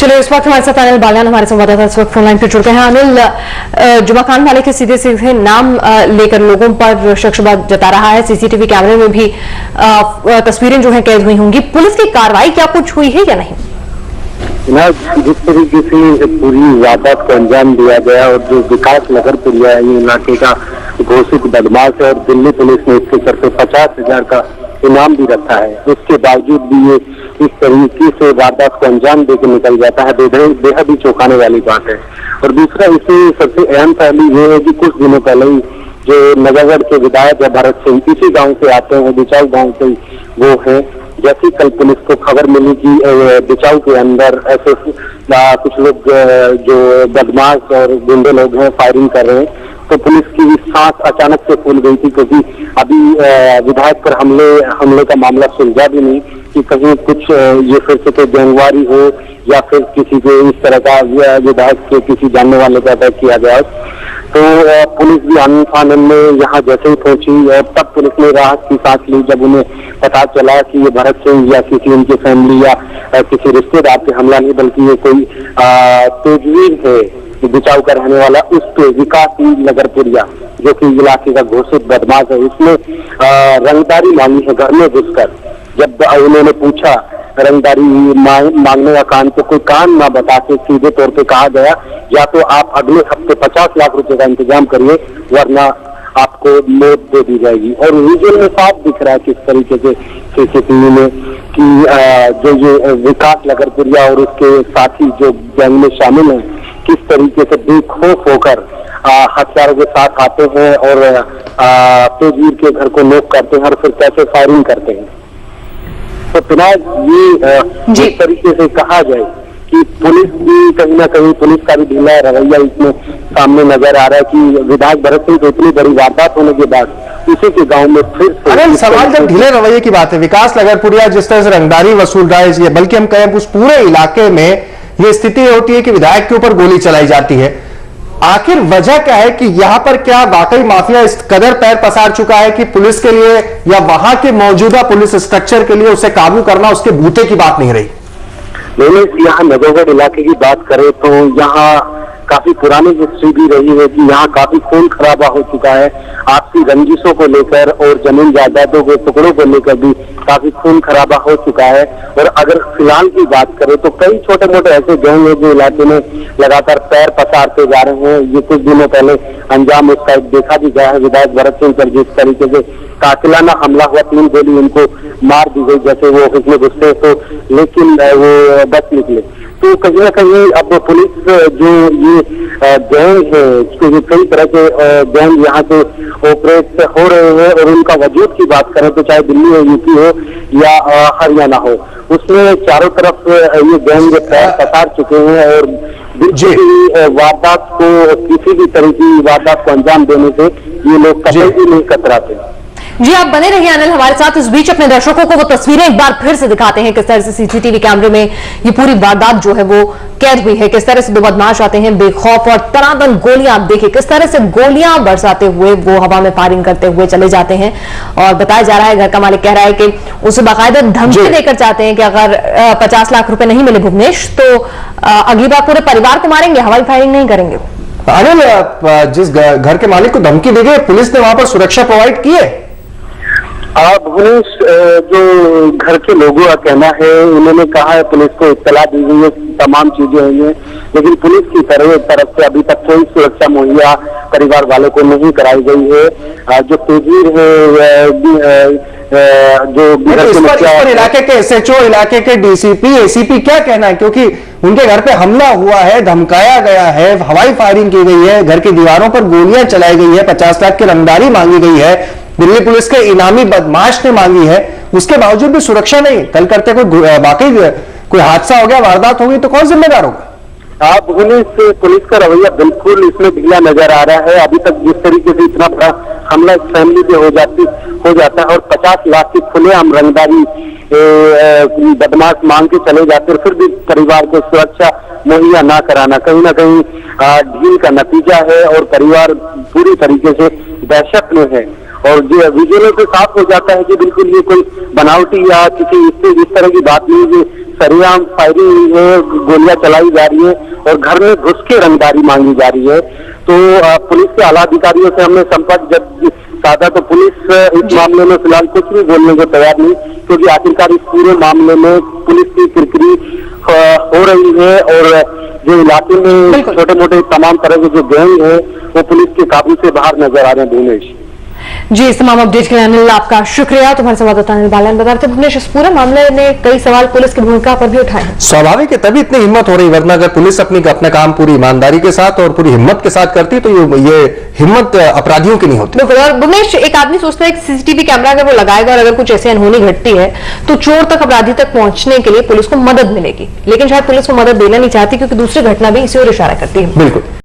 चलिए, इस वक्त हमारे साथ अनिल बालियान हमारे संवाददाता इस वक्त फोनलाइन पर जुड़ गए हैं। अनिल, जुमा खान वाले के सीधे सीधे नाम लेकर लोगों पर शख्सबाद जता रहा है। सीसीटीवी कैमरे में भी तस्वीरें जो है कैद हुई होंगी। पुलिस की कार्रवाई क्या कुछ हुई है या नहीं? जिस तरीके से पूरी वारदात को अंजाम दिया गया और जो विकास नगरपुरिया है ये इलाके का घोषित बदमाश है और दिल्ली पुलिस ने इसके सर पे 50,000 का इनाम भी रखा है, उसके बावजूद भी ये इस तरीके से वारदात को अंजाम देकर निकल जाता है, बेहद ही चौंकाने वाली बात है। और दूसरा इसमें सबसे अहम पहलू ये है कि कुछ दिनों पहले ही जो नजरगढ़ के विधायक भरत सिंह इसी गांव से आते हैं, बिचाऊ गांव से वो है। जैसे कल पुलिस को खबर मिली कि बिचाऊ के अंदर ऐसे कुछ लोग जो बदमाश और गुंडे लोग हैं फायरिंग कर रहे हैं, तो पुलिस की सांस अचानक से फूल गई थी, क्योंकि अभी विधायक पर हमले का मामला सुलझा भी नहीं कि कहीं कुछ ये फिर से कोई गैंगवारी हो या फिर किसी को इस तरह का विधायक के किसी जानने वाले का अटैक किया गया। तो पुलिस भी आनंद में यहाँ जैसे ही पहुंची और तब पुलिस ने राहत की सांस ली जब उन्हें पता चला कि ये भरत सिंह या किसी उनकी फैमिली या किसी रिश्तेदार पे हमला नहीं बल्कि ये कोई तेजवीर है बिचाऊ का रहने वाला, उस पे विकास नगरपुरिया जो कि इलाके का घोषित बदमाश है, उसने रंगदारी मांगी है घर में घुसकर। जब उन्होंने पूछा रंगदारी मांगने का कान, तो कोई कान ना बता के सीधे तौर पे कहा गया या तो आप अगले हफ्ते 50 लाख रुपए का इंतजाम करिए वरना आपको मौत दे दी जाएगी। और विजुअल में साफ दिख रहा है किस तरीके से सीसीटीवी में कि जो ये विकास नगरपुरिया और उसके साथी जो गैंग में शामिल हैं किस तरीके से बेखौफ होकर हथियारों के साथ आते हैं और तेजवीर के घर को नोक करते हैं और फिर कैसे फायरिंग करते हैं। तो फिलहाल ये जिस तरीके से कहा जाए कि पुलिस भी कहीं ना कहीं पुलिस का भी ढीला रवैया इसमें सामने नजर आ रहा है कि विधायक भरत सिंह को इतनी बड़ी वारदात होने के बाद उसी के गांव में फिर अरे सवाल जब ढीले रवैये की बात है, विकास नगरपुरिया जिस तरह से रंगदारी वसूल रहा है, बल्कि हम कहें उस पूरे इलाके में ये स्थिति होती है कि विधायक के ऊपर गोली चलाई जाती है। आखिर वजह क्या है कि यहां पर क्या वाकई माफिया इस कदर पैर पसार चुका है कि पुलिस के लिए या वहां के मौजूदा पुलिस स्ट्रक्चर के लिए उसे काबू करना उसके बूते की बात नहीं रही? नहीं, यहाँ नजरगढ़ इलाके की बात करें तो यहाँ काफी पुरानी हिस्ट्री भी रही है कि यहाँ काफी खून खराबा हो चुका है, आपसी रंजिशों को लेकर और जमीन जायदादों के टुकड़ों को लेकर भी काफी खून खराबा हो चुका है। और अगर फिलहाल की बात करें तो कई छोटे मोटे ऐसे गैंग हैं जो इलाके में लगातार पैर पसारते जा रहे हैं। ये कुछ दिनों पहले अंजाम उसका देखा भी गया है विधायक भरत सिंह पर, जिस तरीके से कातिलाना हमला हुआ, 3 गोली उनको मार दी गई जैसे वो ऑफिस में घुसते तो, लेकिन वो बच निकले। तो कहीं ना कहीं अब पुलिस जो ये गैंग है क्योंकि कई तरह के गैंग यहाँ से ऑपरेट हो रहे हैं और उनका वजूद की बात करें तो चाहे दिल्ली हो, यूपी हो या हरियाणा हो, उसमें चारों तरफ ये गैंग पैर पसार चुके हैं और वारदात को किसी भी तरह की वारदात को अंजाम देने से ये लोग कभी भी नहीं कतराते। जी, आप बने रहिए अनिल हमारे साथ। इस बीच अपने दर्शकों को वो तस्वीरें एक बार फिर से दिखाते हैं किस तरह से सीसीटीवी कैमरे में ये पूरी वारदात जो है वो कैद हुई है, किस तरह से 2 बदमाश आते हैं बेखौफ और तनातन गोलियां, आप देखिए किस तरह से गोलियां बरसाते हुए वो हवा में फायरिंग करते हुए चले जाते हैं। और बताया जा रहा है, घर का मालिक कह रहा है कि उसे बाकायदा धमकी देकर चाहते हैं कि अगर 50 लाख रुपए नहीं मिले भुवनेश तो अगली बार पूरे परिवार को मारेंगे, हवाई फायरिंग नहीं करेंगे। अनिल, जिस घर के मालिक को धमकी दी गई, पुलिस ने वहां पर सुरक्षा प्रोवाइड की है? भुवनेश, जो घर के लोगों का कहना है, उन्होंने कहा है पुलिस को इत्तला दी गई है, तमाम चीजें हुई हैं, लेकिन पुलिस की तरफ से अभी तक कोई सुरक्षा मुहैया परिवार वालों को नहीं कराई गई है। जो तेजवीर है जो इलाके के SHO, इलाके के DCP, ACP क्या कहना है? क्योंकि उनके घर पे हमला हुआ है, धमकाया गया है, हवाई फायरिंग की गई है, घर की दीवारों पर गोलियां चलाई गई है, 50 लाख की रंगदारी मांगी गई है, दिल्ली पुलिस के इनामी बदमाश ने मांगी है, उसके बावजूद भी सुरक्षा नहीं। कल करते कोई हादसा हो गया, वारदात हो गई तो कौन जिम्मेदार होगा? पुलिस का रवैया बिल्कुल इसमें ढीला नजर आ रहा है। अभी तक जिस तरीके से इतना बड़ा हमला फैमिली पे हो जाता है और 50 लाख की खुलेआम रंगदारी बदमाश मांग के चले जाते हैं, फिर भी परिवार को सुरक्षा मुहैया ना कराना कहीं ना कहीं ढील का नतीजा है और परिवार पूरी तरीके से दहशत में है। और जो विजुअलों से साफ हो जाता है कि बिल्कुल ये कोई बनावटी या किसी इस तरह की बात नहीं है। सरेआम फायरिंग है, गोलियां चलाई जा रही है और घर में घुस के रंगदारी मांगी जा रही है। तो पुलिस के आला अधिकारियों से हमने संपर्क जब साधा तो पुलिस इस मामले में फिलहाल कुछ भी बोलने को तैयार नहीं, क्योंकि आखिरकार इस पूरे मामले में पुलिस की किरकिरी हो रही है और जो इलाके में छोटे मोटे तमाम तरह के जो गैंग है वो पुलिस के काबू से बाहर नजर आ रहे हैं। भुवनेश जी, इस तमाम अपडेट के लिए अनिल आपका शुक्रिया। तुम्हारे संवाददाता अनिल बालन बता रहे थे। भुवनेश, इस पूरे मामले ने कई सवाल पुलिस की भूमिका पर भी उठाए हैं। स्वाभाविक है, तभी इतनी हिम्मत हो रही, वरना अगर पुलिस अपना काम पूरी ईमानदारी के साथ और पूरी हिम्मत के साथ करती तो ये हिम्मत अपराधियों की नहीं होती। बिल्कुल। और भुवनेश, एक आदमी सोचता है कि सीसीटीवी कैमरा अगर वो लगाएगा और अगर कुछ ऐसी अनहोनी घटती है तो चोर तक, अपराधी तक पहुंचने के लिए पुलिस को मदद मिलेगी, लेकिन शायद पुलिस को मदद देना नहीं चाहती क्योंकि दूसरी घटना भी इसी ओर इशारा करती है। बिल्कुल।